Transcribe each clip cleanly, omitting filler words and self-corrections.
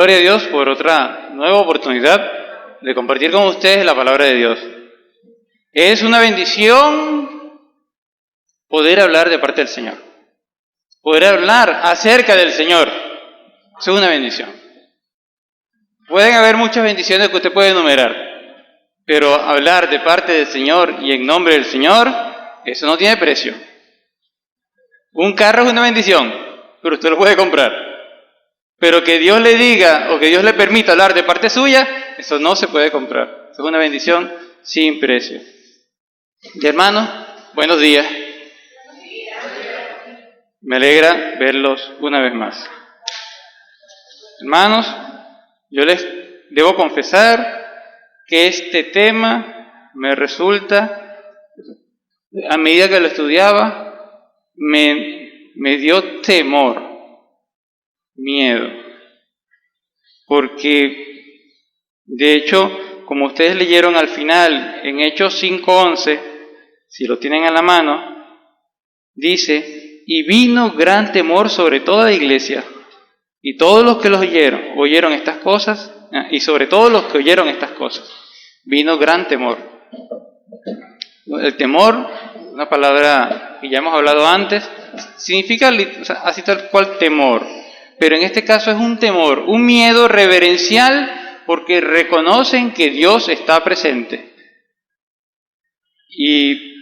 gloria a Dios por otra nueva oportunidad de compartir con ustedes la palabra de Dios. Es una bendición poder hablar de parte del Señor, poder hablar acerca del Señor. Eso es una bendición. Pueden haber muchas bendiciones que usted puede enumerar, pero hablar de parte del Señor y en nombre del Señor, eso no tiene precio. Un carro es una bendición, pero usted lo puede comprar. Pero que Dios le diga o que Dios le permita hablar de parte suya, eso no se puede comprar. Eso es una bendición sin precio. Y hermanos, buenos días. Me alegra verlos una vez más. Hermanos, yo les debo confesar que este tema me resulta, a medida que lo estudiaba, me dio temor. Miedo, porque de hecho, como ustedes leyeron al final en Hechos 5:11, si lo tienen a la mano, dice: y vino gran temor sobre toda la iglesia, y todos los que los oyeron estas cosas, y sobre todos los que oyeron estas cosas, vino gran temor. El temor, una palabra que ya hemos hablado antes, significa así tal cual temor. Pero en este caso es un temor, un miedo reverencial, porque reconocen que Dios está presente. Y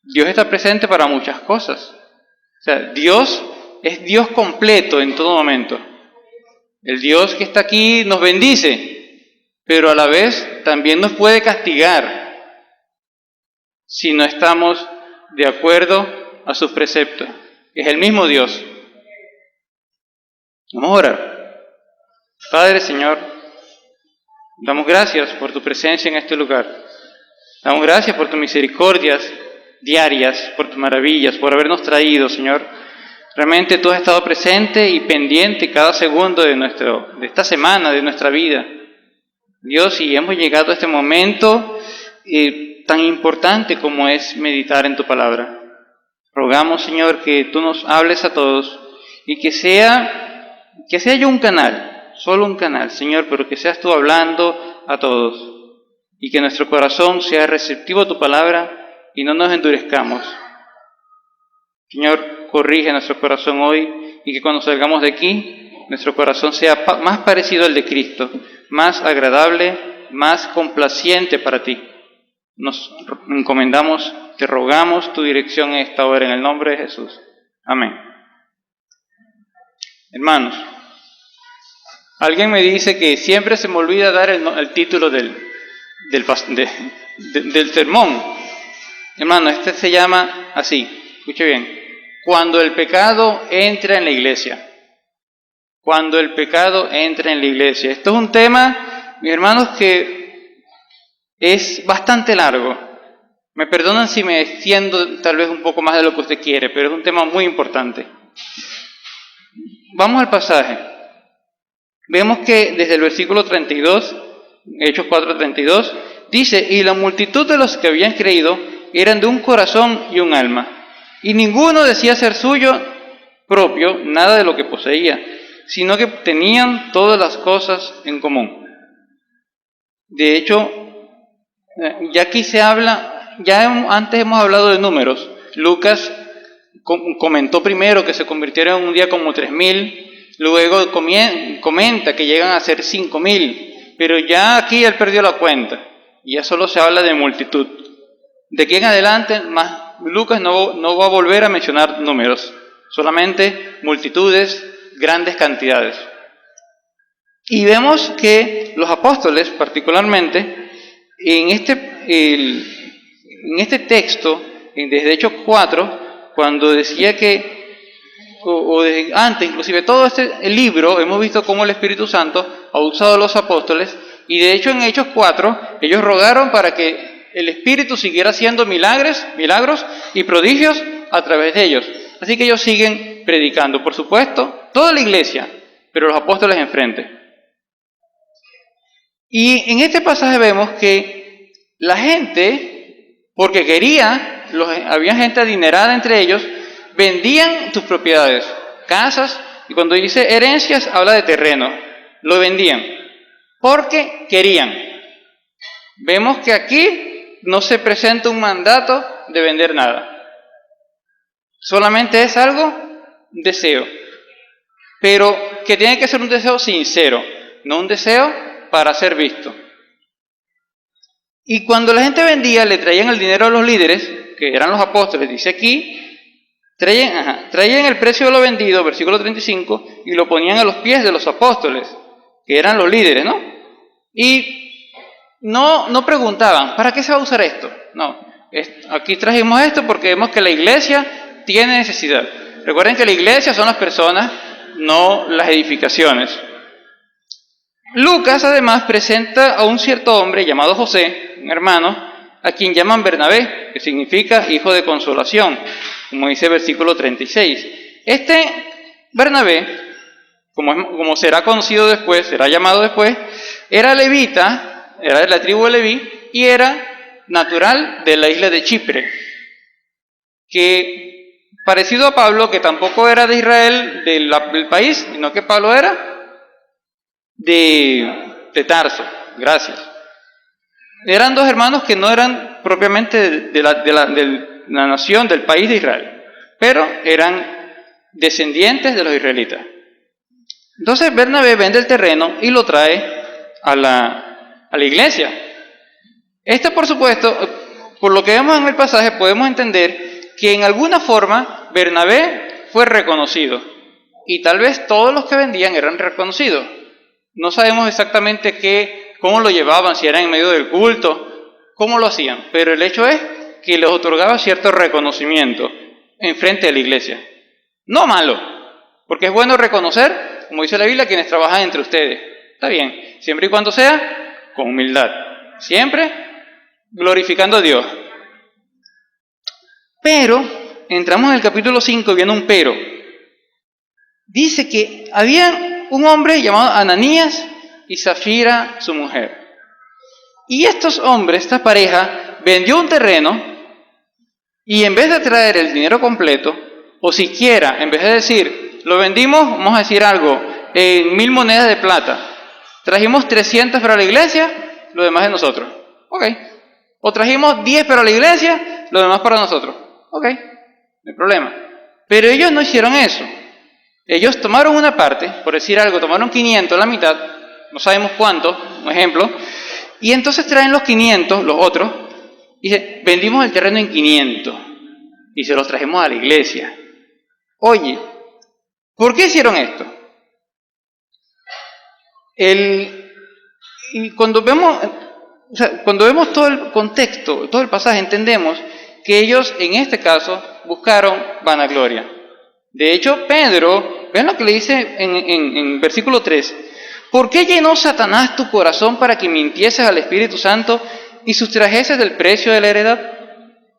Dios está presente para muchas cosas. O sea, Dios es Dios completo en todo momento. El Dios que está aquí nos bendice, pero a la vez también nos puede castigar si no estamos de acuerdo a sus preceptos. Es el mismo Dios. Vamos a orar. Padre, Señor, damos gracias por tu presencia en este lugar. Damos gracias por tus misericordias diarias, por tus maravillas, por habernos traído, Señor. Realmente tú has estado presente y pendiente cada segundo de esta semana, de nuestra vida. Dios, y hemos llegado a este momento tan importante como es meditar en tu palabra. Rogamos, Señor, que tú nos hables a todos y que sea yo un canal, solo un canal, Señor, pero que seas tú hablando a todos y que nuestro corazón sea receptivo a tu palabra y no nos endurezcamos. Señor, corrige nuestro corazón hoy y que cuando salgamos de aquí, nuestro corazón sea más parecido al de Cristo, más agradable, más complaciente para ti. Nos encomendamos, te rogamos tu dirección en esta hora en el nombre de Jesús. Amén. Hermanos, alguien me dice que siempre se me olvida dar el título del sermón. Hermano, este se llama así, escuche bien: cuando el pecado entra en la iglesia. Cuando el pecado entra en la iglesia. Esto es un tema, mis hermanos, que es bastante largo. Me perdonan si me extiendo tal vez un poco más de lo que usted quiere, pero es un tema muy importante. Vamos al pasaje. Vemos que desde el versículo 32, Hechos 4:32, dice: y la multitud de los que habían creído eran de un corazón y un alma, y ninguno decía ser suyo propio nada de lo que poseía, sino que tenían todas las cosas en común. De hecho, ya aquí se habla, antes hemos hablado de números. Lucas comentó primero que se convirtieron en un día como 3,000, luego comenta que llegan a ser 5,000, pero ya aquí él perdió la cuenta, y ya solo se habla de multitud. De aquí en adelante, Lucas no va a volver a mencionar números, solamente multitudes, grandes cantidades. Y vemos que los apóstoles, particularmente, en este texto, desde Hechos 4, cuando decía que, antes, inclusive todo el libro, hemos visto cómo el Espíritu Santo ha usado a los apóstoles, y de hecho en Hechos 4, ellos rogaron para que el Espíritu siguiera haciendo milagros y prodigios a través de ellos. Así que ellos siguen predicando, por supuesto, toda la iglesia, pero los apóstoles enfrente. Y en este pasaje vemos que la gente, porque había gente adinerada entre ellos, vendían sus propiedades, casas, y cuando dice herencias, habla de terreno. Lo vendían porque querían. Vemos que aquí no se presenta un mandato de vender nada. Solamente es algo, deseo. Pero que tiene que ser un deseo sincero, no un deseo para ser visto. Y cuando la gente vendía, le traían el dinero a los líderes, que eran los apóstoles, dice aquí, traían el precio de lo vendido, versículo 35, y lo ponían a los pies de los apóstoles, que eran los líderes, ¿no? Y no preguntaban, ¿para qué se va a usar esto? No, aquí trajimos esto porque vemos que la iglesia tiene necesidad. Recuerden que la iglesia son las personas, no las edificaciones. Lucas además presenta a un cierto hombre llamado José, un hermano, a quien llaman Bernabé, que significa hijo de consolación, como dice el versículo 36. Este Bernabé, como será conocido después, será llamado después, era levita, era de la tribu de Leví y era natural de la isla de Chipre, que parecido a Pablo, que tampoco era de Israel, del país, sino que Pablo era de Tarso, gracias. Eran dos hermanos que no eran propiamente de la nación, del país de Israel, pero eran descendientes de los israelitas. Entonces Bernabé vende el terreno y lo trae a la iglesia. Esto, por supuesto, por lo que vemos en el pasaje, podemos entender que en alguna forma Bernabé fue reconocido. Y tal vez todos los que vendían eran reconocidos. No sabemos exactamente cómo lo llevaban, si eran en medio del culto, cómo lo hacían. Pero el hecho es que les otorgaba cierto reconocimiento en frente de la iglesia. No malo, porque es bueno reconocer, como dice la Biblia, quienes trabajan entre ustedes. Está bien, siempre y cuando sea con humildad. Siempre glorificando a Dios. Pero, entramos en el capítulo 5 y viene un pero. Dice que había un hombre llamado Ananías y Zafira, su mujer. Y estos hombres, esta pareja, vendió un terreno y en vez de traer el dinero completo, o siquiera, en vez de decir, lo vendimos, vamos a decir algo, en 1000 monedas de plata, trajimos 300 para la iglesia, lo demás es nosotros. Ok. O trajimos 10 para la iglesia, lo demás para nosotros. Ok, no hay problema. Pero ellos no hicieron eso. Ellos tomaron una parte, por decir algo, tomaron 500, la mitad, no sabemos cuánto, un ejemplo, y entonces traen los 500, los otros, y dicen, vendimos el terreno en 500, y se los trajimos a la iglesia. Oye, ¿por qué hicieron esto? Y cuando vemos todo el contexto, todo el pasaje, entendemos que ellos en este caso buscaron vanagloria. De hecho, Pedro, ven lo que le dice en versículo 3. ¿Por qué llenó Satanás tu corazón para que mintieses al Espíritu Santo y sustrajeses del precio de la heredad?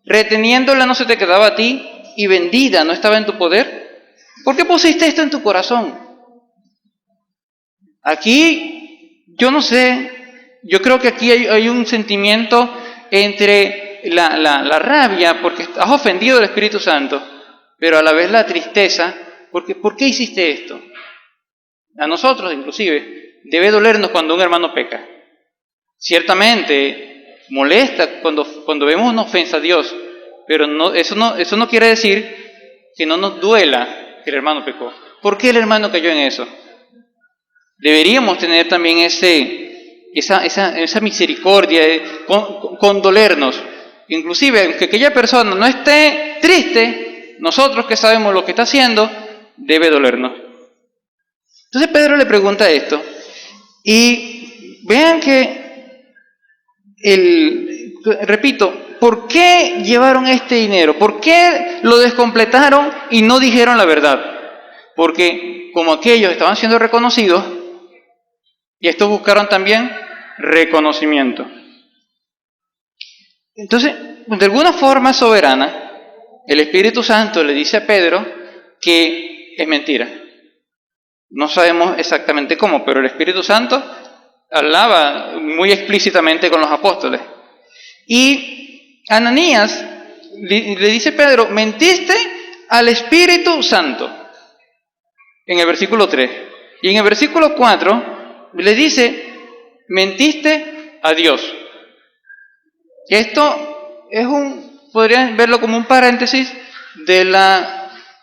Reteniéndola no se te quedaba a ti y vendida no estaba en tu poder. ¿Por qué pusiste esto en tu corazón? Aquí, yo no sé, yo creo que aquí hay un sentimiento entre la rabia porque has ofendido al Espíritu Santo, pero a la vez la tristeza, porque ¿por qué hiciste esto? A nosotros, inclusive, debe dolernos cuando un hermano peca. Ciertamente, molesta cuando vemos una ofensa a Dios, pero eso no quiere decir que no nos duela que el hermano pecó. ¿Por qué el hermano cayó en eso? Deberíamos tener también esa misericordia, condolernos. Inclusive, aunque aquella persona no esté triste, nosotros que sabemos lo que está haciendo, debe dolernos. Entonces Pedro le pregunta esto, y vean que, repito, ¿por qué llevaron este dinero? ¿Por qué lo descompletaron y no dijeron la verdad? Porque como aquellos estaban siendo reconocidos, y estos buscaron también reconocimiento. Entonces, de alguna forma soberana, el Espíritu Santo le dice a Pedro que es mentira. No sabemos exactamente cómo, pero el Espíritu Santo hablaba muy explícitamente con los apóstoles. Y Ananías le dice a Pedro, mentiste al Espíritu Santo, en el versículo 3. Y en el versículo 4 Le dice, mentiste a Dios. Esto es podrían verlo como un paréntesis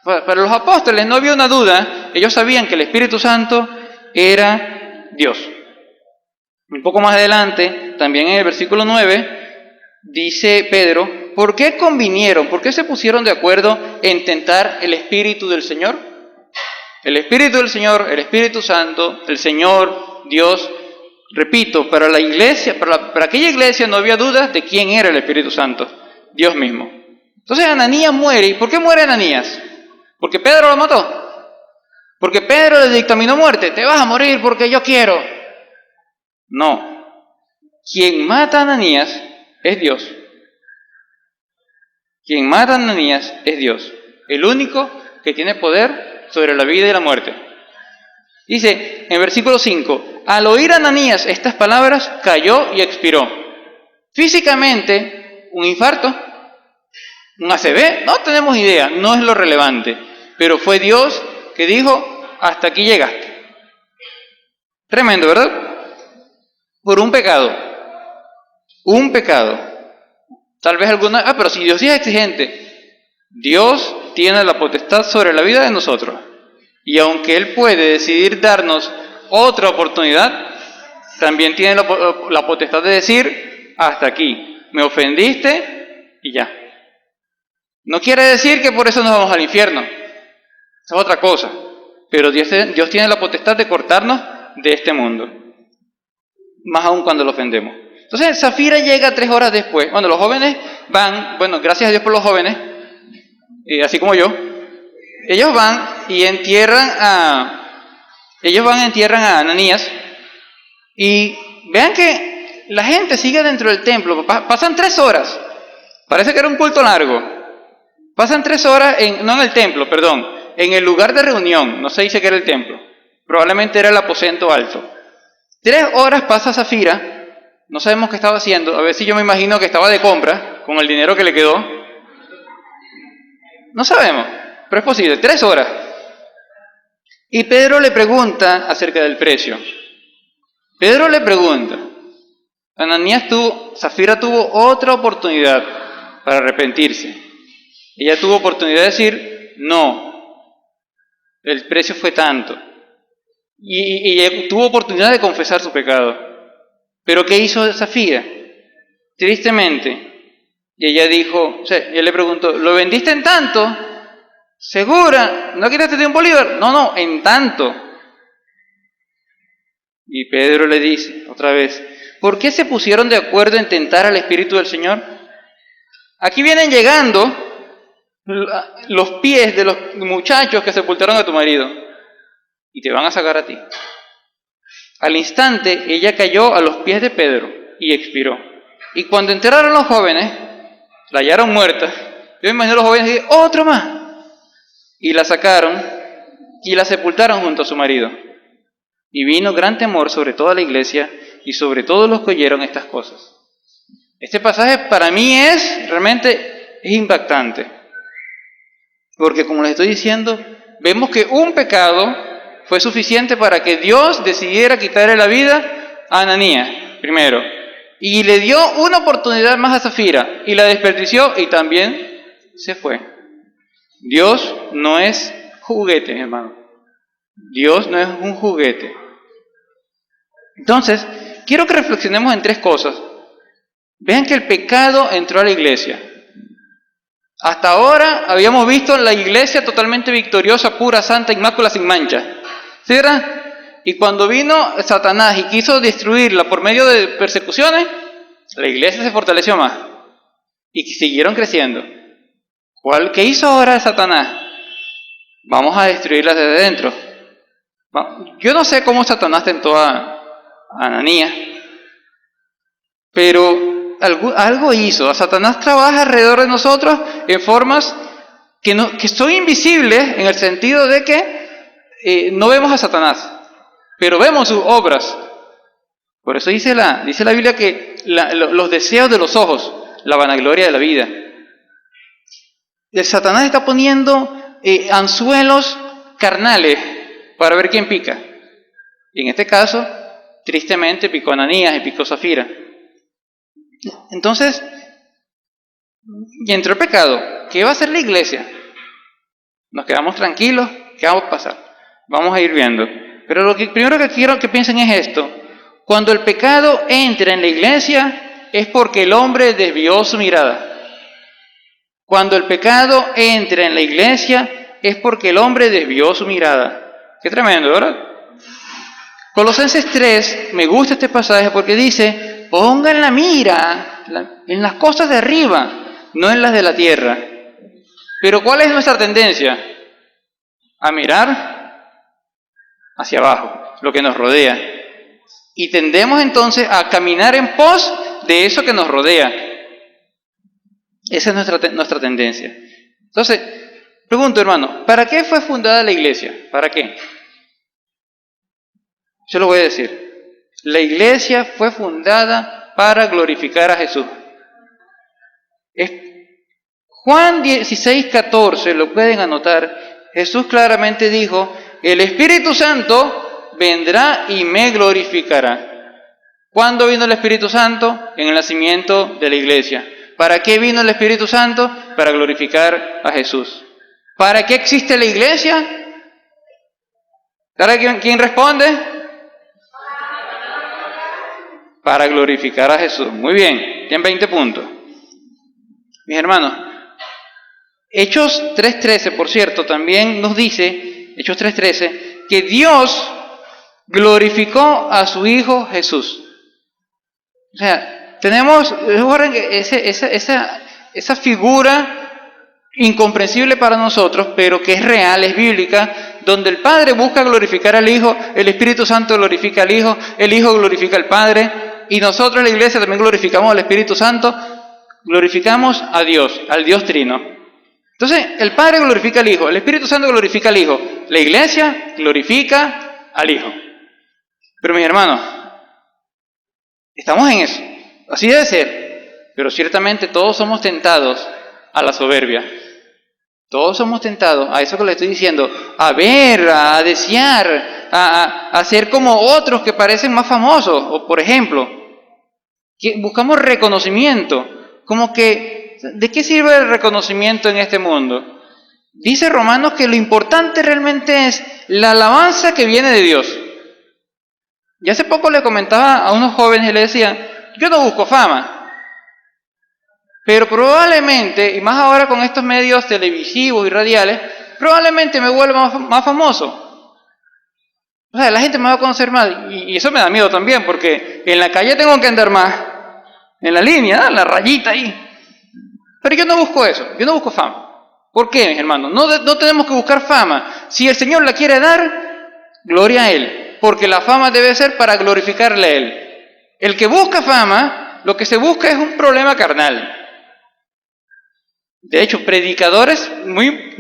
para los apóstoles no había una duda, ellos sabían que el Espíritu Santo era Dios. Un poco más adelante, también en el versículo 9, dice Pedro, ¿por qué convinieron? ¿Por qué se pusieron de acuerdo en tentar el Espíritu del Señor? El Espíritu del Señor, el Espíritu Santo, el Señor, Dios. Repito, para la iglesia, para aquella iglesia no había dudas de quién era el Espíritu Santo, Dios mismo. Entonces Ananías muere. ¿Y por qué muere Ananías? ¿Porque Pedro lo mató? ¿Porque Pedro le dictaminó muerte? Te vas a morir porque yo quiero. No. Quien mata a Ananías es Dios. Quien mata a Ananías es Dios. El único que tiene poder sobre la vida y la muerte. Dice en versículo 5, al oír Ananías estas palabras, cayó y expiró. Físicamente, un infarto, un ACV, no tenemos idea, no es lo relevante. Pero fue Dios que dijo, hasta aquí llegaste. Tremendo, ¿verdad? Por un pecado. Un pecado. Tal vez alguna... pero si Dios sí es exigente, Dios tiene la potestad sobre la vida de nosotros. Y aunque Él puede decidir darnos otra oportunidad, también tiene la potestad de decir, hasta aquí, me ofendiste y ya. No quiere decir que por eso nos vamos al infierno. Esa es otra cosa. Pero Dios tiene la potestad de cortarnos de este mundo. Más aún cuando lo ofendemos. Entonces, Zafira llega 3 horas después. Bueno, los jóvenes van, gracias a Dios por los jóvenes, así como yo, ellos van y entierran a Ananías, y vean que la gente sigue dentro del templo, pasan 3 horas, parece que era un culto largo, pasan 3 horas, no en el templo, perdón, en el lugar de reunión, no se dice que era el templo, probablemente era el aposento alto. 3 horas pasa Zafira, no sabemos qué estaba haciendo, a ver si yo me imagino que estaba de compra, con el dinero que le quedó, no sabemos, pero es posible, 3 horas. Y Pedro le pregunta acerca del precio. Pedro le pregunta, Zafira tuvo otra oportunidad para arrepentirse. Ella tuvo oportunidad de decir, no, el precio fue tanto. Y ella tuvo oportunidad de confesar su pecado. Pero ¿qué hizo Zafira? Tristemente, y ella dijo, él le preguntó, ¿lo vendiste en tanto? ¿Segura? ¿No quitaste de un bolívar? No, en tanto. Y Pedro le dice otra vez, ¿por qué se pusieron de acuerdo en tentar al Espíritu del Señor? Aquí vienen llegando los pies de los muchachos que sepultaron a tu marido y te van a sacar a ti. Al instante ella cayó a los pies de Pedro y expiró. Y cuando enterraron los jóvenes, la hallaron muerta. Yo me imagino a los jóvenes y dije, otro más. Y la sacaron y la sepultaron junto a su marido. Y vino gran temor sobre toda la iglesia y sobre todos los que oyeron estas cosas. Este pasaje para mí realmente es impactante. Porque como les estoy diciendo, vemos que un pecado fue suficiente para que Dios decidiera quitarle la vida a Ananías, primero. Y le dio una oportunidad más a Zafira y la desperdició y también se fue. Dios no es juguete, mi hermano. Dios no es un juguete. Entonces, quiero que reflexionemos en 3 cosas. Vean que el pecado entró a la iglesia. Hasta ahora habíamos visto la iglesia totalmente victoriosa, pura, santa, inmácula, sin mancha. ¿Sí, verdad? Y cuando vino Satanás y quiso destruirla por medio de persecuciones, la iglesia se fortaleció más. Y siguieron creciendo. ¿Qué hizo ahora Satanás? Vamos a destruirla desde dentro. Yo no sé cómo Satanás tentó a Ananías, pero algo hizo. Satanás trabaja alrededor de nosotros en formas que son invisibles, en el sentido de que no vemos a Satanás, pero vemos sus obras. Por eso dice la Biblia que los deseos de los ojos, la vanagloria de la vida. El Satanás está poniendo anzuelos carnales para ver quién pica. Y en este caso, Tristemente picó Ananías y picó Zafira. Entonces, y entró el pecado. ¿Qué va a hacer la iglesia? Nos quedamos tranquilos. ¿Qué vamos a pasar? Vamos a ir viendo. Pero lo que primero que quiero que piensen es esto. Cuando el pecado entra en la iglesia es porque el hombre desvió su mirada. Cuando el pecado entra en la iglesia es porque el hombre desvió su mirada. Qué tremendo, ¿verdad? Colosenses 3, me gusta este pasaje porque dice, pongan la mira en las cosas de arriba, no en las de la tierra. Pero ¿cuál es nuestra tendencia? A mirar hacia abajo, lo que nos rodea. Y tendemos entonces a caminar en pos de eso que nos rodea. Esa es nuestra tendencia. Entonces, pregunto, hermano, ¿para qué fue fundada la iglesia? ¿Para qué? Yo lo voy a decir. La iglesia fue fundada para glorificar a Jesús. Juan 16:14, lo pueden anotar. Jesús claramente dijo, el Espíritu Santo vendrá y me glorificará. ¿Cuándo vino el Espíritu Santo? En el nacimiento de la iglesia. ¿Para qué vino el Espíritu Santo? Para glorificar a Jesús. ¿Para qué existe la iglesia? ¿Para quién responde? Para glorificar a Jesús. Muy bien, tienen 20 puntos. Mis hermanos, Hechos 3:13, por cierto, también nos dice, Hechos 3:13, que Dios glorificó a su Hijo Jesús. O sea, tenemos esa figura incomprensible para nosotros, pero que es real, es bíblica, donde el Padre busca glorificar al Hijo, el Espíritu Santo glorifica al Hijo, el Hijo glorifica al Padre, y nosotros en la iglesia también glorificamos al Espíritu Santo, glorificamos a Dios, al Dios Trino. Entonces, el Padre glorifica al Hijo, el Espíritu Santo glorifica al Hijo, la iglesia glorifica al Hijo. Pero mis hermanos, estamos en eso, así debe ser, pero ciertamente todos somos tentados a la soberbia. Todos somos tentados a eso que le estoy diciendo, a ver, a desear, a ser como otros que parecen más famosos, o por ejemplo, que buscamos reconocimiento, como que, ¿de qué sirve el reconocimiento en este mundo? Dice Romanos que lo importante realmente es la alabanza que viene de Dios. Y hace poco le comentaba a unos jóvenes y le decía, yo no busco fama, pero probablemente, y más ahora con estos medios televisivos y radiales, probablemente me vuelva más famoso. O sea, la gente me va a conocer más, y eso me da miedo también, porque en la calle tengo que andar más, en la línea, en la rayita ahí. Pero yo no busco eso, yo no busco fama. ¿Por qué, mis hermanos? No tenemos que buscar fama. Si el Señor la quiere dar, gloria a Él, porque la fama debe ser para glorificarle a Él. El que busca fama, lo que se busca es un problema carnal. De hecho, predicadores muy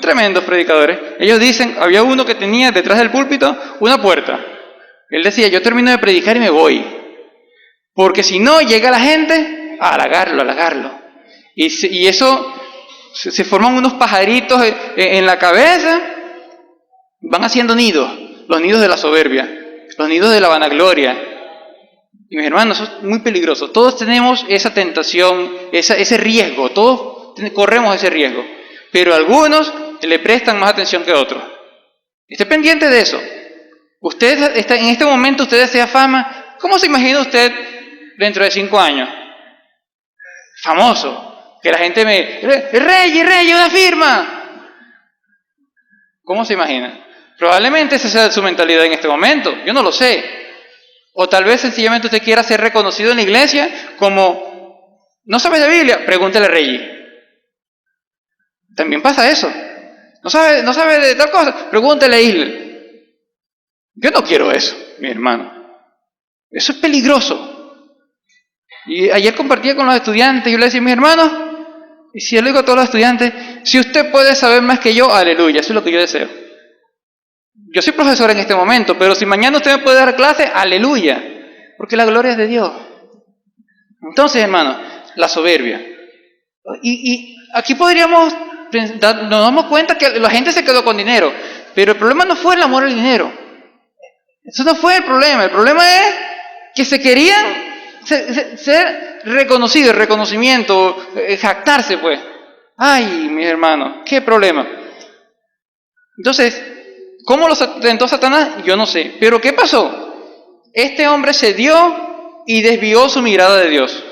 tremendos predicadores, ellos dicen, había uno que tenía detrás del púlpito una puerta. Él decía, yo termino de predicar y me voy, porque si no llega la gente a halagarlo. Y eso, se forman unos pajaritos en la cabeza, van haciendo nidos, los nidos de la soberbia, los nidos de la vanagloria. Y mis hermanos, eso es muy peligroso. Todos tenemos esa tentación, ese riesgo, todos corremos ese riesgo. Pero algunos le prestan más atención que otros. Esté pendiente de eso. Usted está, en este momento usted desea fama. ¿Cómo se imagina usted dentro de 5 años? Famoso. Que la gente Rey, una firma. ¿Cómo se imagina? Probablemente esa sea su mentalidad en este momento. Yo no lo sé. O tal vez sencillamente usted quiera ser reconocido en la iglesia como, ¿no sabe de Biblia? Pregúntele a Reggie. También pasa eso. ¿No sabe de tal cosa? Pregúntele a Isla. Yo no quiero eso, mi hermano. Eso es peligroso. Y ayer compartía con los estudiantes, yo le decía, mis hermanos, y si yo le digo a todos los estudiantes, si usted puede saber más que yo, aleluya, eso es lo que yo deseo. Yo soy profesor en este momento, pero si mañana usted me puede dar clase, aleluya, porque la gloria es de Dios. Entonces, hermano, la soberbia. Y aquí nos damos cuenta que la gente se quedó con dinero, pero el problema no fue el amor al dinero. Eso no fue el problema es que se querían ser reconocidos, reconocimiento, jactarse pues. Ay, mis hermanos, qué problema. Entonces, ¿cómo los tentó Satanás? Yo no sé. Pero ¿qué pasó? Este hombre se dio y desvió su mirada de Dios.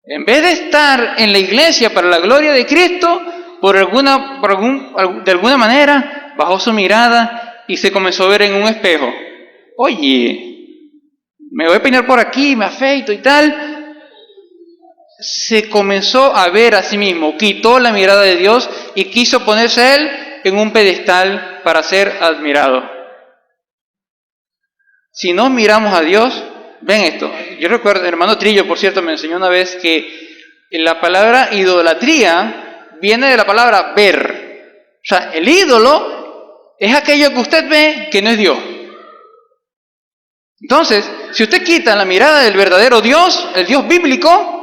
En vez de estar en la iglesia para la gloria de Cristo, de alguna manera, bajó su mirada y se comenzó a ver en un espejo. Oye, me voy a peinar por aquí, me afeito y tal. Se comenzó a ver a sí mismo, quitó la mirada de Dios y quiso ponerse él en un pedestal para ser admirado. Si no miramos a Dios, ven esto. Yo recuerdo, el hermano Trillo, por cierto, me enseñó una vez que la palabra idolatría viene de la palabra ver. O sea, el ídolo es aquello que usted ve que no es Dios. Entonces, si usted quita la mirada del verdadero Dios, el Dios bíblico,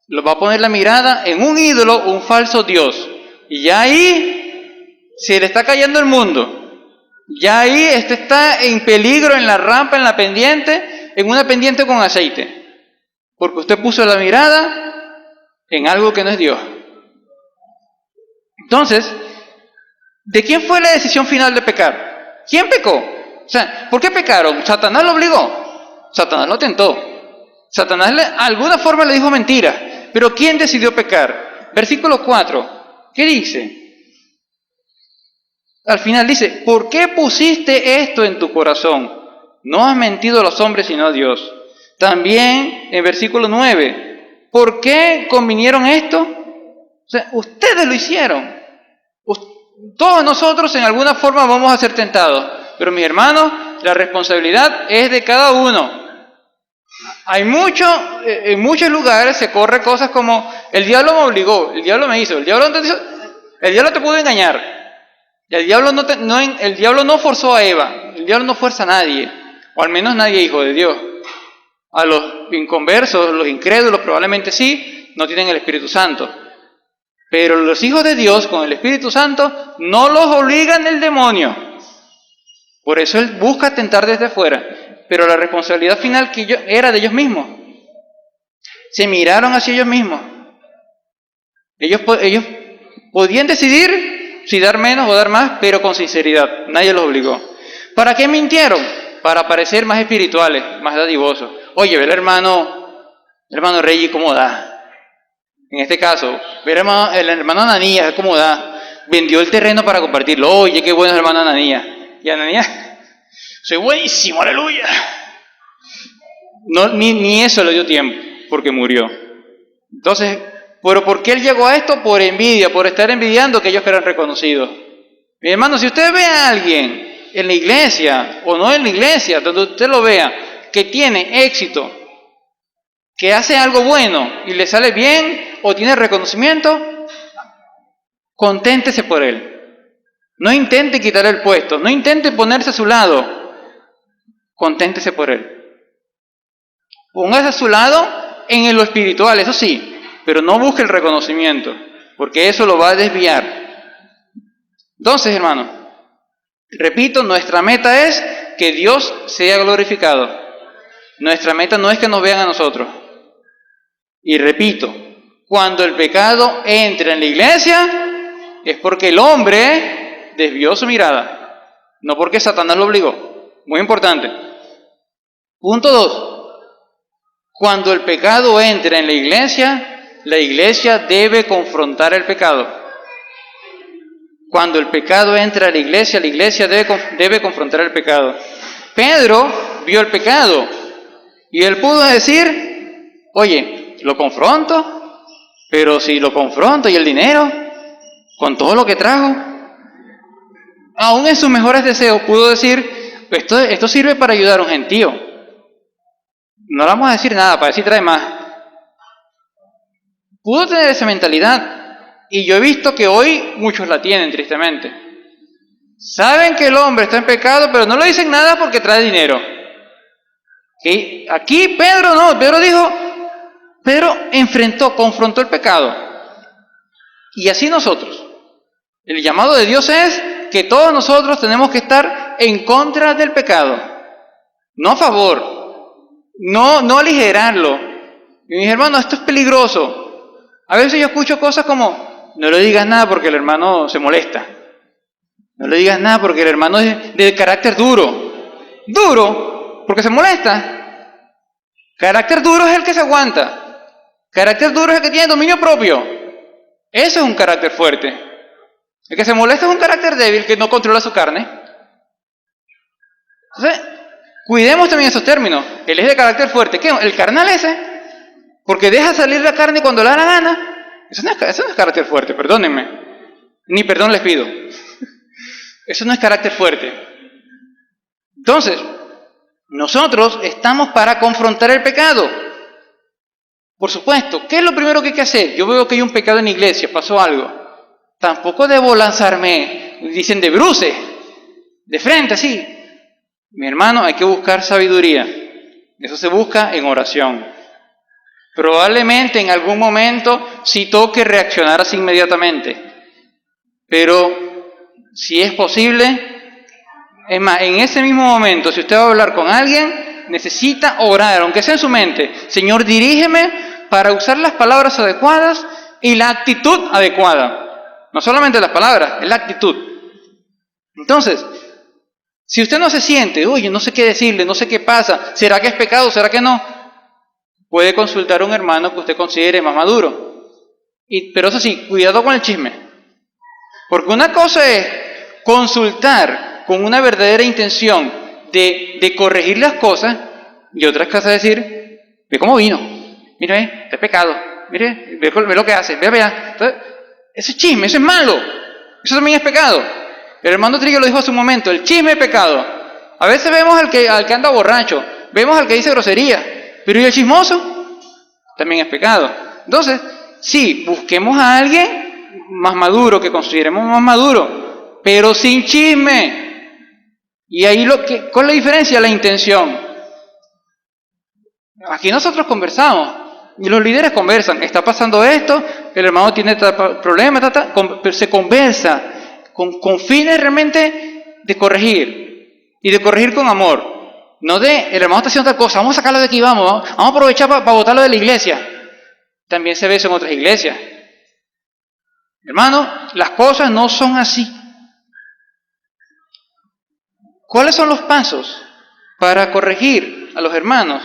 lo va a poner la mirada en un ídolo, un falso Dios. Y ya ahí se le está cayendo el mundo. Ya ahí está en peligro, en la rampa, en la pendiente, en una pendiente con aceite. Porque usted puso la mirada en algo que no es Dios. Entonces, ¿de quién fue la decisión final de pecar? ¿Quién pecó? O sea, ¿por qué pecaron? ¿Satanás lo obligó? Satanás lo tentó. Satanás de alguna forma le dijo mentira. Pero ¿quién decidió pecar? Versículo 4. ¿Qué dice? Al final dice, ¿por qué pusiste esto en tu corazón? No has mentido a los hombres sino a Dios. También en versículo 9, ¿por qué convinieron esto? O sea, ustedes lo hicieron. Todos nosotros en alguna forma vamos a ser tentados. Pero mis hermanos, la responsabilidad es de cada uno. En muchos lugares se corre cosas como, el diablo me obligó, el diablo me hizo, el diablo te pudo engañar. Y el diablo no forzó a Eva, el diablo no fuerza a nadie, o al menos nadie hijo de Dios. A los inconversos, los incrédulos probablemente sí, no tienen el Espíritu Santo. Pero los hijos de Dios con el Espíritu Santo no los obligan el demonio. Por eso él busca tentar desde fuera. Pero la responsabilidad final era de ellos mismos. Se miraron hacia ellos mismos. Ellos podían decidir si dar menos o dar más, pero con sinceridad. Nadie los obligó. ¿Para qué mintieron? Para parecer más espirituales, más dadivosos. Oye, ve el hermano Reggie cómo da. En este caso, ve el hermano Ananías cómo da. Vendió el terreno para compartirlo. Oye, qué bueno es el hermano Ananías. Y Ananías, soy buenísimo, aleluya. No, ni eso le dio tiempo, porque murió. Entonces, ¿pero por qué él llegó a esto? Por envidia, por estar envidiando que ellos eran reconocidos. Mi hermano, si usted ve a alguien en la iglesia, o no en la iglesia, donde usted lo vea, que tiene éxito, que hace algo bueno y le sale bien, o tiene reconocimiento, conténtese por él. No intente quitarle el puesto, no intente ponerse a su lado, conténtese por él. Póngase a su lado en lo espiritual, eso sí, pero no busque el reconocimiento, porque eso lo va a desviar. Entonces, hermano, repito, nuestra meta es que Dios sea glorificado. Nuestra meta no es que nos vean a nosotros. Y repito, cuando el pecado entra en la iglesia, es porque el hombre desvió su mirada, no porque Satanás lo obligó. Muy importante. Punto 2. Cuando el pecado entra en la iglesia debe confrontar el pecado. Cuando el pecado entra a la iglesia debe confrontar el pecado. Pedro vio el pecado y él pudo decir, oye, lo confronto, pero si lo confronto y el dinero, con todo lo que trajo, aún en sus mejores deseos pudo decir, esto sirve para ayudar a un gentío. No le vamos a decir nada para ver si trae más. Pudo tener esa mentalidad. Y yo he visto que hoy muchos la tienen, tristemente. Saben que el hombre está en pecado, pero no le dicen nada porque trae dinero. ¿Okay? Aquí Pedro no. Pedro confrontó el pecado. Y así nosotros. El llamado de Dios es que todos nosotros tenemos que estar en contra del pecado, no a favor, no aligerarlo. Y mis hermanos, esto es peligroso. A veces yo escucho cosas como, no le digas nada porque el hermano se molesta. No le digas nada porque el hermano es de carácter duro. Duro, porque se molesta. Carácter duro es el que se aguanta. Carácter duro es el que tiene dominio propio. Eso es un carácter fuerte. El que se molesta es un carácter débil que no controla su carne. Entonces, cuidemos también esos términos. Él es de carácter fuerte. ¿Qué? El carnal ese, porque deja salir la carne cuando le da la gana. Eso no es carácter fuerte, perdónenme. Ni perdón les pido. Eso no es carácter fuerte. Entonces, nosotros estamos para confrontar el pecado. Por supuesto, ¿qué es lo primero que hay que hacer? Yo veo que hay un pecado en la iglesia, pasó algo. Tampoco debo lanzarme, dicen, de bruces, de frente, así. Mi hermano, hay que buscar sabiduría. Eso se busca en oración. Probablemente en algún momento sí toque reaccionar así inmediatamente. Pero si es posible, es más, en ese mismo momento, si usted va a hablar con alguien, necesita orar, aunque sea en su mente. Señor, dirígeme para usar las palabras adecuadas y la actitud adecuada. No solamente las palabras, es la actitud. Entonces, si usted no se siente, oye, no sé qué decirle, no sé qué pasa, ¿será que es pecado, será que no? Puede consultar a un hermano que usted considere más maduro. Pero eso sí, cuidado con el chisme. Porque una cosa es consultar con una verdadera intención de corregir las cosas, y otra cosa es decir, ve cómo vino, mire, este es pecado, mire, ve lo que hace, vea. Entonces, ese chisme, eso es malo, eso también es pecado. El hermano Trigueros lo dijo hace un momento, el chisme es pecado. A veces vemos al que anda borracho, vemos al que dice grosería, pero ¿y el chismoso? También es pecado. Entonces, sí, busquemos a alguien más maduro, que consideremos más maduro, pero sin chisme. Y ahí ¿cuál es la diferencia? La intención. Aquí nosotros conversamos, y los líderes conversan, está pasando esto, el hermano tiene problemas, se conversa con fines realmente de corregir, y de corregir con amor. No el hermano está haciendo tal cosa, vamos a sacarlo de aquí, vamos a aprovechar para botarlo de la iglesia. También se ve eso en otras iglesias. Hermano, las cosas no son así. ¿Cuáles son los pasos para corregir a los hermanos?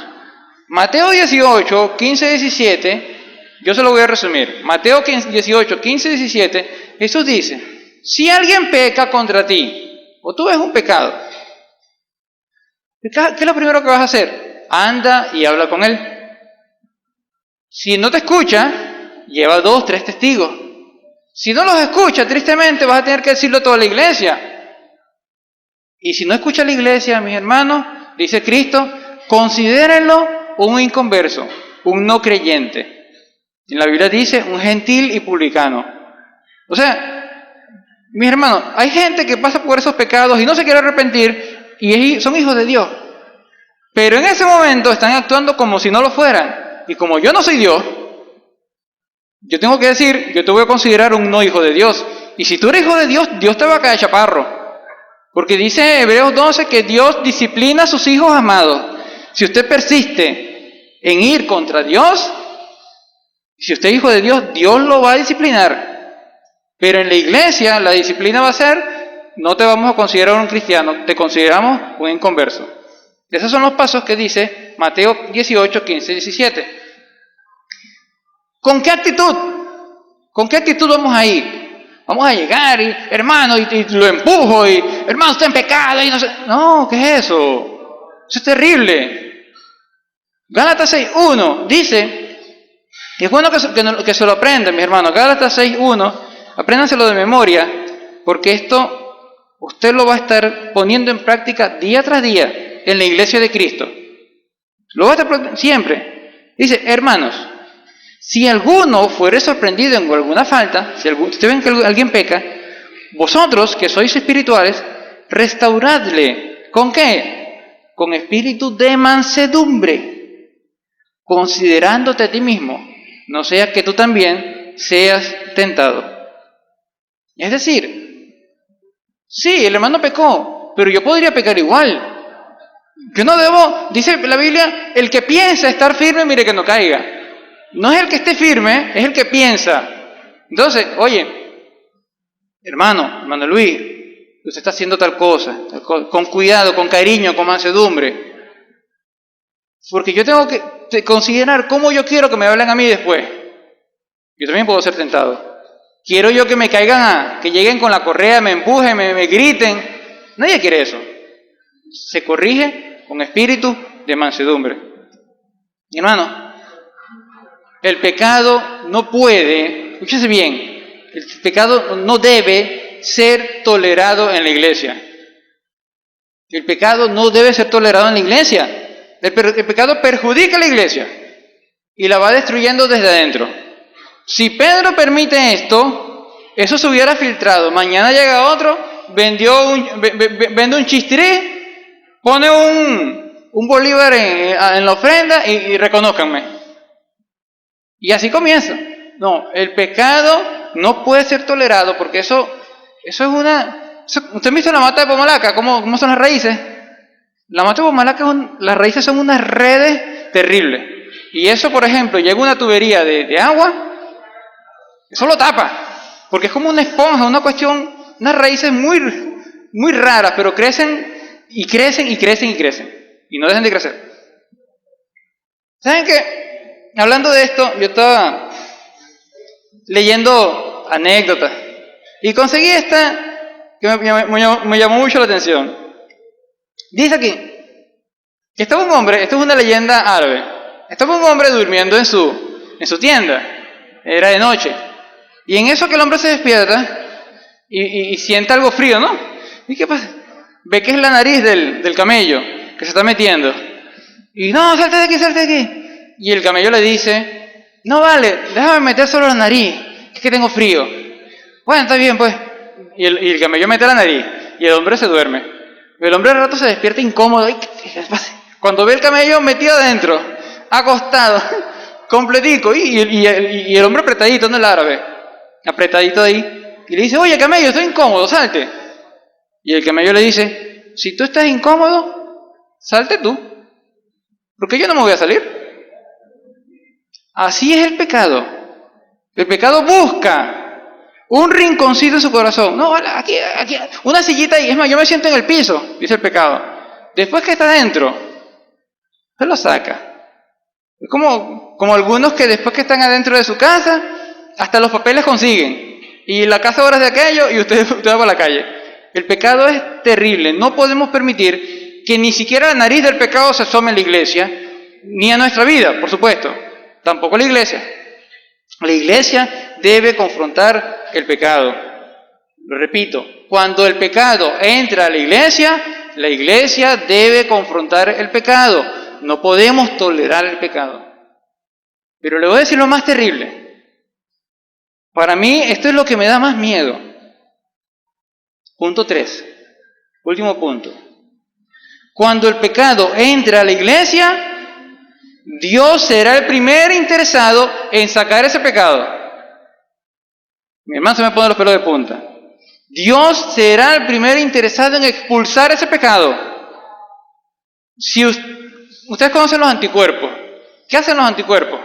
Mateo 18, 15, 17, yo se lo voy a resumir. Mateo 18, 15, 17, Jesús dice, si alguien peca contra ti, o tú ves un pecado, ¿qué es lo primero que vas a hacer? Anda y habla con él. Si no te escucha, lleva 2, 3 testigos. Si no los escucha, tristemente vas a tener que decirlo a toda la iglesia. Y si no escucha la iglesia, mis hermanos, dice Cristo, considérenlo un inconverso, un no creyente. En la Biblia dice un gentil y publicano. O sea, mis hermanos, hay gente que pasa por esos pecados y no se quiere arrepentir y son hijos de Dios. Pero en ese momento están actuando como si no lo fueran. Y como yo no soy Dios, yo tengo que decir, yo te voy a considerar un no hijo de Dios. Y si tú eres hijo de Dios, Dios te va a caer chaparro. Porque dice Hebreos 12 que Dios disciplina a sus hijos amados. Si usted persiste en ir contra Dios, si usted es hijo de Dios, Dios lo va a disciplinar. Pero en la iglesia la disciplina va a ser, no te vamos a considerar un cristiano, te consideramos un inconverso. Esos son los pasos que dice Mateo 18, 15, 17. ¿Con qué actitud? ¿Con qué actitud vamos a ir? Vamos a llegar y, hermano, y lo empujo, y hermano, está en pecado, y no sé. No, ¿qué es eso? Eso es terrible. Gálatas 6.1 dice, y es bueno que se lo aprendan, mis hermanos. Gálatas 6.1, apréndanselo de memoria, porque esto usted lo va a estar poniendo en práctica día tras día en la iglesia de Cristo. Lo va a estar siempre. Dice, hermanos, si alguno fuere sorprendido en alguna falta, si usted ven que alguien peca, vosotros que sois espirituales, restauradle. ¿Con qué? Con espíritu de mansedumbre, considerándote a ti mismo, no sea que tú también seas tentado. Es decir, sí, el hermano pecó, pero yo podría pecar igual. Yo no debo, dice la Biblia, el que piensa estar firme, mire que no caiga. No es el que esté firme, es el que piensa. Entonces, oye, hermano Luis, usted está haciendo tal cosa, con cuidado, con cariño, con mansedumbre. Porque yo tengo que considerar cómo yo quiero que me hablen a mí después. Yo también puedo ser tentado. Quiero yo que me caigan, que lleguen con la correa, me empujen, me griten. Nadie quiere eso. Se corrige con espíritu de mansedumbre. Mi hermano, el pecado no puede, escúchese bien, el pecado no debe ser tolerado en la iglesia. El pecado no debe ser tolerado en la iglesia. El pecado perjudica a la iglesia y la va destruyendo desde adentro. Si Pedro permite esto, eso se hubiera filtrado. Mañana llega otro, vende un chistirí, pone un bolívar en la ofrenda y reconózcanme. Y así comienza. No, el pecado no puede ser tolerado porque eso es una... ¿Usted ha visto la mata de Pomalaca? ¿Cómo son las raíces? La mata de Pomalaca, las raíces son unas redes terribles. Y eso, por ejemplo, llega una tubería de agua, eso lo tapa. Porque es como una esponja, una cuestión, unas raíces muy raras, pero crecen y crecen y crecen y crecen. Y no dejan de crecer. ¿Saben qué? Hablando de esto, yo estaba leyendo anécdotas y conseguí esta que me llamó mucho la atención. Dice aquí que estaba un hombre, esto es una leyenda árabe, estaba un hombre durmiendo en su tienda, era de noche, y en eso que el hombre se despierta y siente algo frío, ¿no? ¿Y qué pasa? Ve que es la nariz del camello que se está metiendo, y no, salte de aquí, y el camello le dice, no vale, déjame meter solo la nariz, es que tengo frío. Bueno, está bien pues, y el camello mete la nariz, y el hombre se duerme. El hombre al rato se despierta incómodo, cuando ve el camello metido adentro, acostado, completico, y el hombre apretadito en el árabe, apretadito ahí, y le dice, oye camello, estoy incómodo, salte. Y el camello le dice, si tú estás incómodo, salte tú, porque yo no me voy a salir. Así es el pecado. El pecado busca un rinconcito en su corazón. No, aquí, una sillita ahí. Es más, yo me siento en el piso, dice el pecado. Después que está adentro, se lo saca. Es como algunos que después que están adentro de su casa, hasta los papeles consiguen. Y la casa ahora es de aquello y usted va por la calle. El pecado es terrible. No podemos permitir que ni siquiera la nariz del pecado se asome en la iglesia, ni a nuestra vida, por supuesto. Tampoco la iglesia. La iglesia debe confrontar el pecado. Lo repito, cuando el pecado entra a la iglesia debe confrontar el pecado. No podemos tolerar el pecado. Pero le voy a decir lo más terrible. Para mí esto es lo que me da más miedo. Punto 3. Último punto. Cuando el pecado entra a la iglesia, Dios será el primer interesado en sacar ese pecado. Mi hermano se me pone los pelos de punta. Dios será el primer interesado en expulsar ese pecado. Si ustedes conocen los anticuerpos, ¿qué hacen los anticuerpos?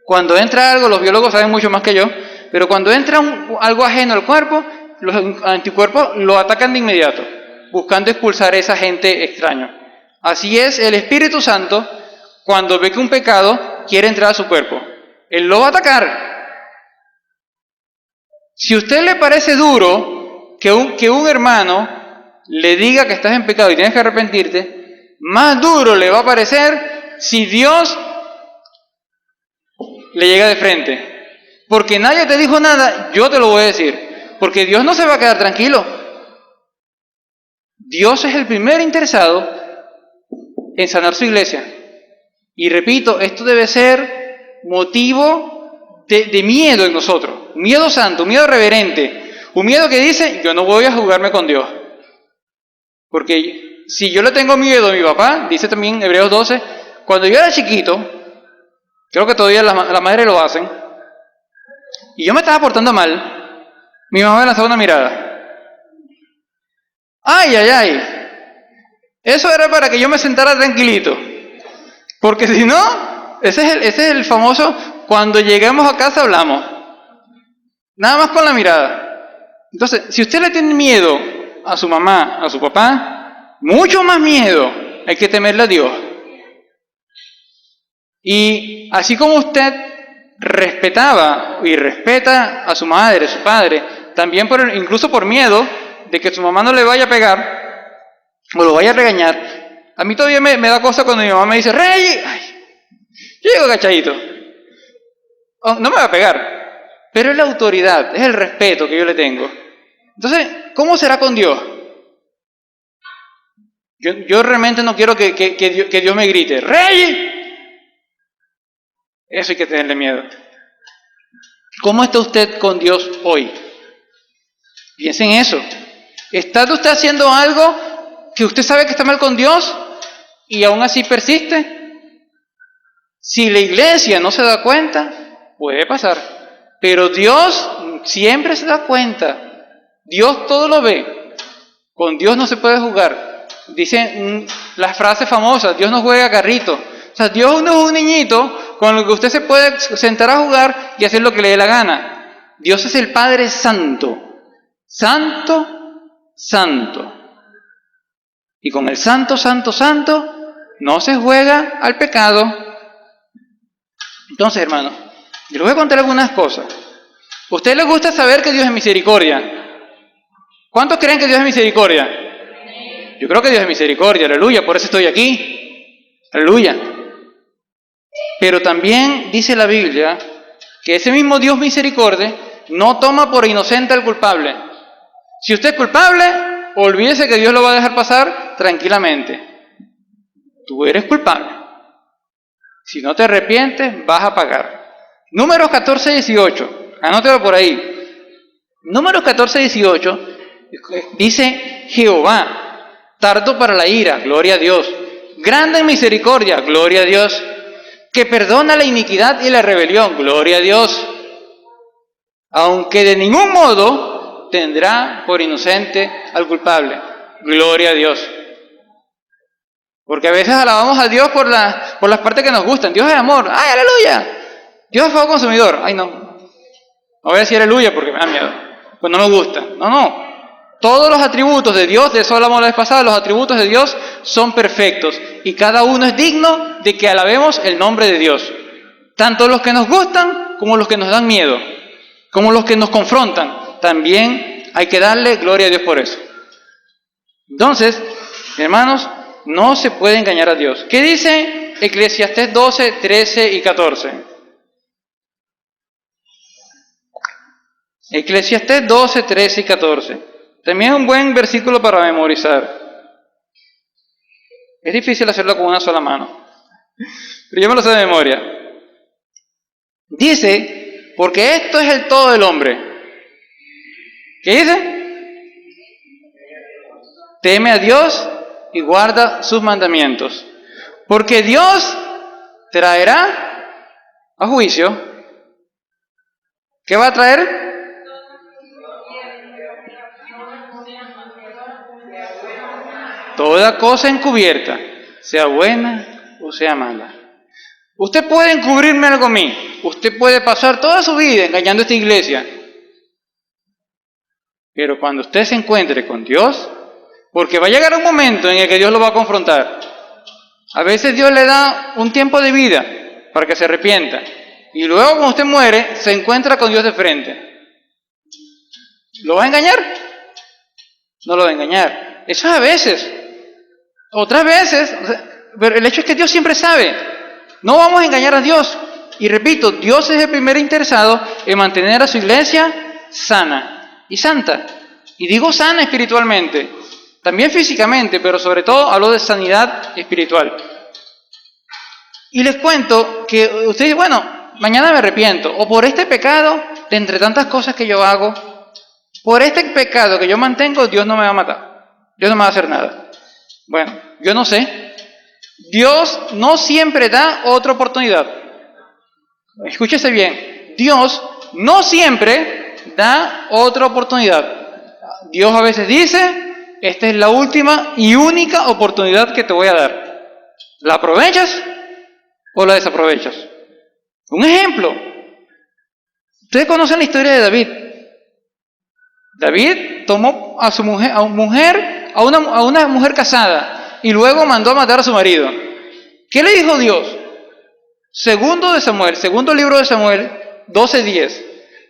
Cuando entra algo, los biólogos saben mucho más que yo, pero cuando entra algo ajeno al cuerpo, los anticuerpos lo atacan de inmediato, buscando expulsar a ese agente extraño. Así es el Espíritu Santo cuando ve que un pecado quiere entrar a su cuerpo. Él lo va a atacar. Si a usted le parece duro que un hermano le diga que estás en pecado y tienes que arrepentirte, más duro le va a parecer si Dios le llega de frente. Porque nadie te dijo nada, yo te lo voy a decir. Porque Dios no se va a quedar tranquilo. Dios es el primer interesado en sanar su iglesia. Y repito, esto debe ser motivo de miedo en nosotros. Miedo santo, miedo reverente. Un miedo que dice, yo no voy a jugarme con Dios. Porque si yo le tengo miedo a mi papá, dice también Hebreos 12, cuando yo era chiquito, creo que todavía las madres lo hacen, y yo me estaba portando mal, mi mamá me lanzaba una mirada. Ay, ay, ay. Eso era para que yo me sentara tranquilito. Porque si no, ese es el famoso, cuando lleguemos a casa hablamos. Nada más con la mirada. Entonces, si usted le tiene miedo a su mamá, a su papá, mucho más miedo hay que temerle a Dios. Y así como usted respetaba y respeta a su madre, a su padre, también incluso por miedo de que su mamá no le vaya a pegar o lo vaya a regañar. A mí todavía me da cosa cuando mi mamá me dice, Rey, ay, yo digo cachadito, oh, no me va a pegar, pero es la autoridad, es el respeto que yo le tengo. Entonces, ¿cómo será con Dios? Yo realmente no quiero que Dios me grite, Rey. Eso hay que tenerle miedo. ¿Cómo está usted con Dios hoy? Piense en eso. ¿Está usted haciendo algo que usted sabe que está mal con Dios y aún así persiste? Si la iglesia no se da cuenta, puede pasar. Pero Dios siempre se da cuenta. Dios todo lo ve. Con Dios no se puede jugar. Dicen las frases famosas, Dios no juega carrito. O sea, Dios no es un niñito con el que usted se puede sentar a jugar y hacer lo que le dé la gana. Dios es el Padre Santo. Santo, santo. Y con el santo, santo, santo, no se juega al pecado. Entonces, hermano, yo les voy a contar algunas cosas. ¿A usted le gusta saber que Dios es misericordia? ¿Cuántos creen que Dios es misericordia? Yo creo que Dios es misericordia, aleluya, por eso estoy aquí. Aleluya. Pero también dice la Biblia que ese mismo Dios misericordia no toma por inocente al culpable. Si usted es culpable, olvídese que Dios lo va a dejar pasar tranquilamente. Tú eres culpable. Si no te arrepientes, vas a pagar. Números 14, 18. Anótelo por ahí. Números 14, 18 dice Jehová, tardo para la ira, gloria a Dios. Grande en misericordia, gloria a Dios. Que perdona la iniquidad y la rebelión, gloria a Dios. Aunque de ningún modo tendrá por inocente al culpable, gloria a Dios. Porque a veces alabamos a Dios por las partes que nos gustan. Dios es amor, ¡ay, aleluya! Dios es fuego consumidor, ¡ay, no! No voy a decir aleluya porque me da miedo, pues no nos gusta. No. Todos los atributos de Dios, de eso hablamos la vez pasada, los atributos de Dios son perfectos y cada uno es digno de que alabemos el nombre de Dios. Tanto los que nos gustan como los que nos dan miedo, como los que nos confrontan. También hay que darle gloria a Dios por eso. Entonces, hermanos, no se puede engañar a Dios. ¿Qué dice Eclesiastés 12, 13 y 14? Eclesiastés 12, 13 y 14. También es un buen versículo para memorizar. Es difícil hacerlo con una sola mano, pero yo me lo sé de memoria. Dice, porque esto es el todo del hombre. ¿Qué dice? Teme a Dios y guarda sus mandamientos. Porque Dios traerá a juicio. ¿Qué va a traer? Toda cosa encubierta, sea buena o sea mala. Usted puede encubrirme algo a mí. Usted puede pasar toda su vida engañando a esta iglesia. Pero cuando usted se encuentre con Dios, porque va a llegar un momento en el que Dios lo va a confrontar. A veces Dios le da un tiempo de vida para que se arrepienta. Y luego cuando usted muere, se encuentra con Dios de frente. ¿Lo va a engañar? No lo va a engañar. Eso es a veces. Otras veces, pero el hecho es que Dios siempre sabe. No vamos a engañar a Dios. Y repito, Dios es el primer interesado en mantener a su iglesia sana y santa. Y digo sana espiritualmente, también físicamente, pero sobre todo hablo de sanidad espiritual. Y les cuento que ustedes, bueno, mañana me arrepiento, o por este pecado, de entre tantas cosas que yo hago, por este pecado que yo mantengo, Dios no me va a matar, Dios no me va a hacer nada. Bueno, yo no sé. Dios no siempre da otra oportunidad. Escúchese bien. Dios no siempre da otra oportunidad. Dios a veces dice, esta es la última y única oportunidad que te voy a dar. ¿La aprovechas o la desaprovechas? Un ejemplo. Ustedes conocen la historia de David. David tomó a su mujer, a una mujer casada, y luego mandó a matar a su marido. ¿Qué le dijo Dios? Segundo libro de Samuel, 12:10.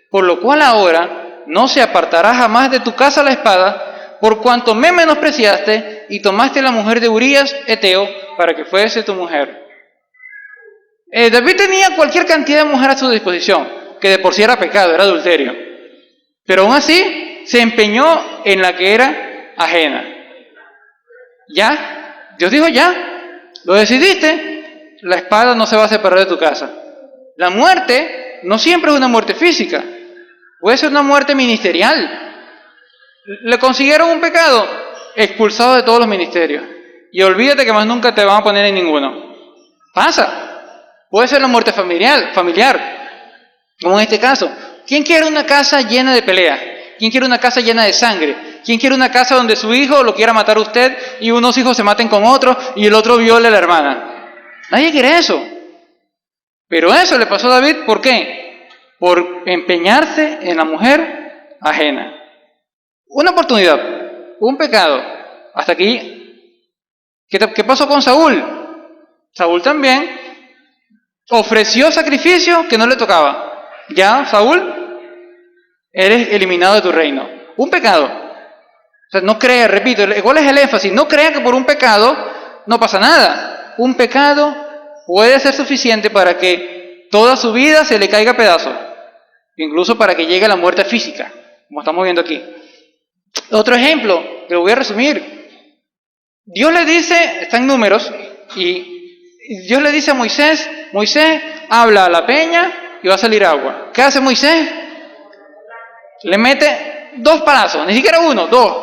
Por lo cual ahora no se apartará jamás de tu casa la espada, por cuanto me menospreciaste y tomaste la mujer de Urías, Eteo, para que fuese tu mujer. David tenía cualquier cantidad de mujeres a su disposición, que de por sí era pecado, era adulterio. Pero aún así se empeñó en la que era ajena. Ya, Dios dijo ya, lo decidiste, la espada no se va a separar de tu casa. La muerte no siempre es una muerte física, puede ser una muerte ministerial. Le consiguieron un pecado, expulsado de todos los ministerios. Y olvídate que más nunca te van a poner en ninguno. Pasa. Puede ser la muerte familiar, como en este caso. ¿Quién quiere una casa llena de pelea? ¿Quién quiere una casa llena de sangre? ¿Quién quiere una casa donde su hijo lo quiera matar a usted y unos hijos se maten con otros y el otro viole a la hermana? Nadie quiere eso. Pero eso le pasó a David, ¿por qué? Por empeñarse en la mujer ajena. Una oportunidad, un pecado. Hasta aquí. ¿Qué pasó con Saúl? Saúl también ofreció sacrificio que no le tocaba. Ya, Saúl, eres eliminado de tu reino. Un pecado. O sea, no crea, repito, ¿cuál es el énfasis? No crea que por un pecado no pasa nada. Un pecado puede ser suficiente para que toda su vida se le caiga a pedazos. Incluso para que llegue a la muerte física, como estamos viendo aquí. Otro ejemplo, que lo voy a resumir. Dios le dice, está en Números, y Dios le dice a Moisés, habla a la peña y va a salir agua. ¿Qué hace Moisés? Le mete 2 palazos, ni siquiera 1, 2.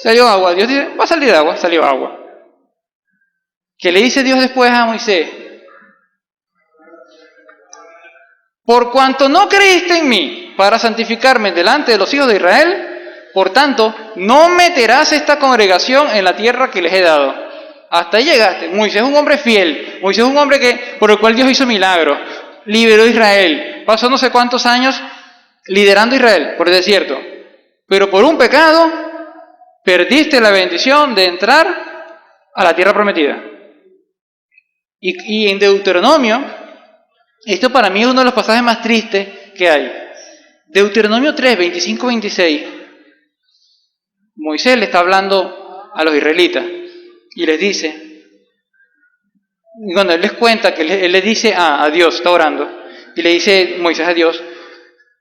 Salió agua. Dios dice, va a salir agua, salió agua. ¿Qué le dice Dios después a Moisés? Por cuanto no creíste en mí para santificarme delante de los hijos de Israel, por tanto, no meterás esta congregación en la tierra que les he dado. Hasta ahí llegaste. Moisés es un hombre fiel. Moisés es un hombre por el cual Dios hizo milagros. Liberó a Israel. Pasó no sé cuántos años liderando a Israel por el desierto. Pero por un pecado, perdiste la bendición de entrar a la tierra prometida. Y en Deuteronomio, esto para mí es uno de los pasajes más tristes que hay. Deuteronomio 3, 25, 26. Moisés le está hablando a los israelitas y les dice, cuando él les cuenta que él le dice a Dios, está orando, y le dice Moisés a Dios,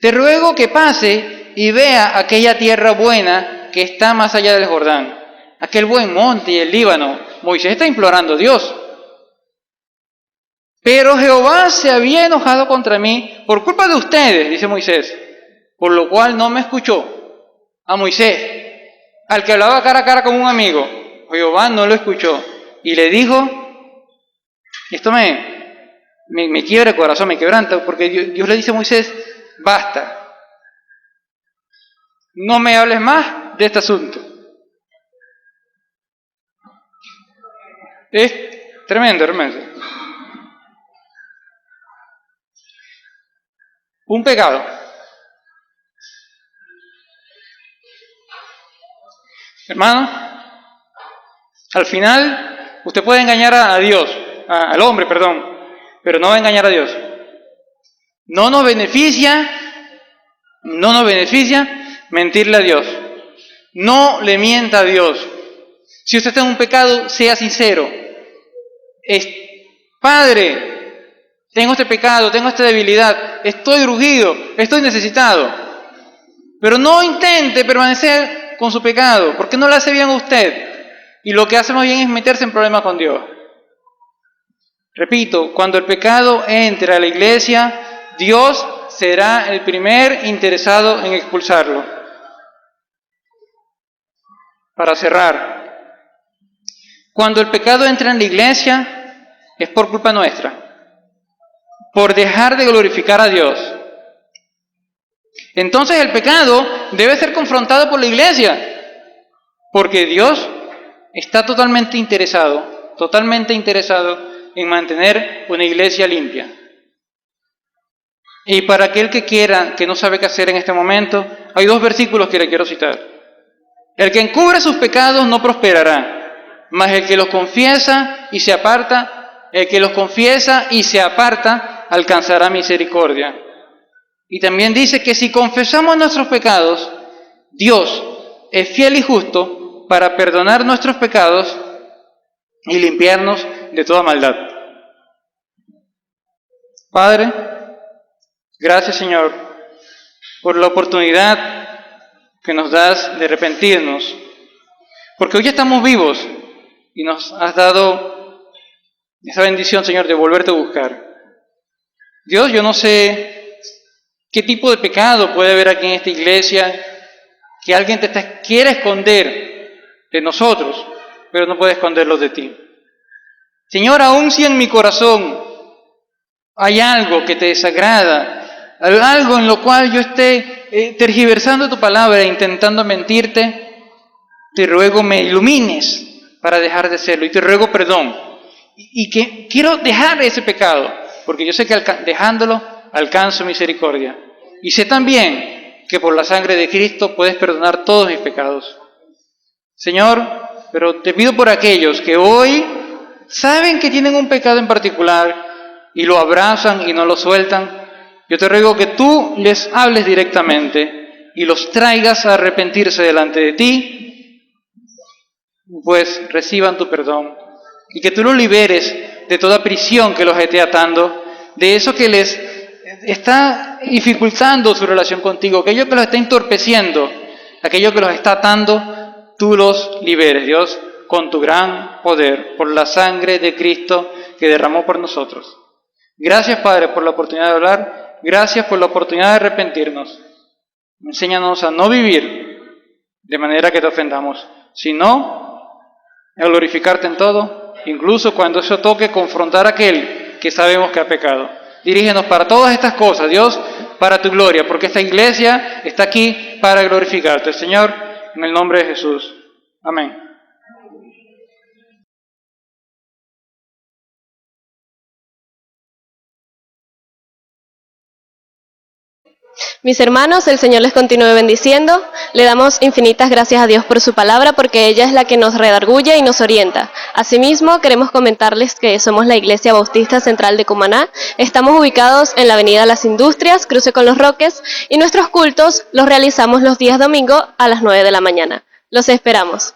te ruego que pase y vea aquella tierra buena que está más allá del Jordán, aquel buen monte y el Líbano. Moisés está implorando a Dios. Pero Jehová se había enojado contra mí por culpa de ustedes, dice Moisés, por lo cual no me escuchó. A Moisés, al que hablaba cara a cara con un amigo, Jehová no lo escuchó y le dijo, esto me quiebra el corazón, me quebranta, porque Dios le dice a Moisés, basta, no me hables más de este asunto. Es tremendo, hermano. Un pecado. Hermano, al final usted puede engañar a Dios, al hombre, perdón, pero no va a engañar a Dios. No nos beneficia mentirle a Dios. No le mienta a Dios. Si usted está en un pecado, sea sincero. Padre, tengo este pecado, tengo esta debilidad, estoy urgido, estoy necesitado. Pero no intente permanecer con su pecado, porque no le hace bien a usted. Y lo que hace más bien es meterse en problemas con Dios. Repito, cuando el pecado entre a la iglesia, Dios será el primer interesado en expulsarlo. Para cerrar, cuando el pecado entra en la iglesia, es por culpa nuestra, por dejar de glorificar a Dios. Entonces el pecado debe ser confrontado por la iglesia, porque Dios está totalmente interesado en mantener una iglesia limpia. Y para aquel que quiera, que no sabe qué hacer en este momento, hay 2 versículos que le quiero citar. El que encubre sus pecados no prosperará, mas el que los confiesa y se aparta, alcanzará misericordia. Y también dice que si confesamos nuestros pecados, Dios es fiel y justo para perdonar nuestros pecados y limpiarnos de toda maldad. Padre, gracias, Señor, por la oportunidad que nos das de arrepentirnos, porque hoy ya estamos vivos y nos has dado esa bendición, Señor, de volverte a buscar. Dios, yo no sé qué tipo de pecado puede haber aquí en esta iglesia, que alguien quiere esconder de nosotros, pero no puede esconderlos de ti. Señor, aun si en mi corazón hay algo que te desagrada, algo en lo cual yo esté tergiversando tu palabra e intentando mentirte, te ruego me ilumines para dejar de hacerlo y te ruego perdón. Y que quiero dejar ese pecado, porque yo sé que dejándolo alcanzo misericordia. Y sé también que por la sangre de Cristo puedes perdonar todos mis pecados. Señor, pero te pido por aquellos que hoy saben que tienen un pecado en particular y lo abrazan y no lo sueltan, yo te ruego que tú les hables directamente y los traigas a arrepentirse delante de ti, pues reciban tu perdón y que tú los liberes de toda prisión que los esté atando, de eso que les está dificultando su relación contigo, aquello que los está entorpeciendo, aquello que los está atando, tú los liberes, Dios, con tu gran poder, por la sangre de Cristo que derramó por nosotros. Gracias, Padre, por la oportunidad de hablar, gracias por la oportunidad de arrepentirnos. Enséñanos a no vivir de manera que te ofendamos, sino a glorificarte en todo, incluso cuando eso toque confrontar a aquel que sabemos que ha pecado. Dirígenos para todas estas cosas, Dios, para tu gloria, porque esta iglesia está aquí para glorificarte. Señor, en el nombre de Jesús. Amén. Mis hermanos, el Señor les continúe bendiciendo. Le damos infinitas gracias a Dios por su palabra, porque ella es la que nos redarguye y nos orienta. Asimismo, queremos comentarles que somos la Iglesia Bautista Central de Cumaná. Estamos ubicados en la avenida Las Industrias, cruce con Los Roques, y nuestros cultos los realizamos los días domingo a las 9 de la mañana. Los esperamos.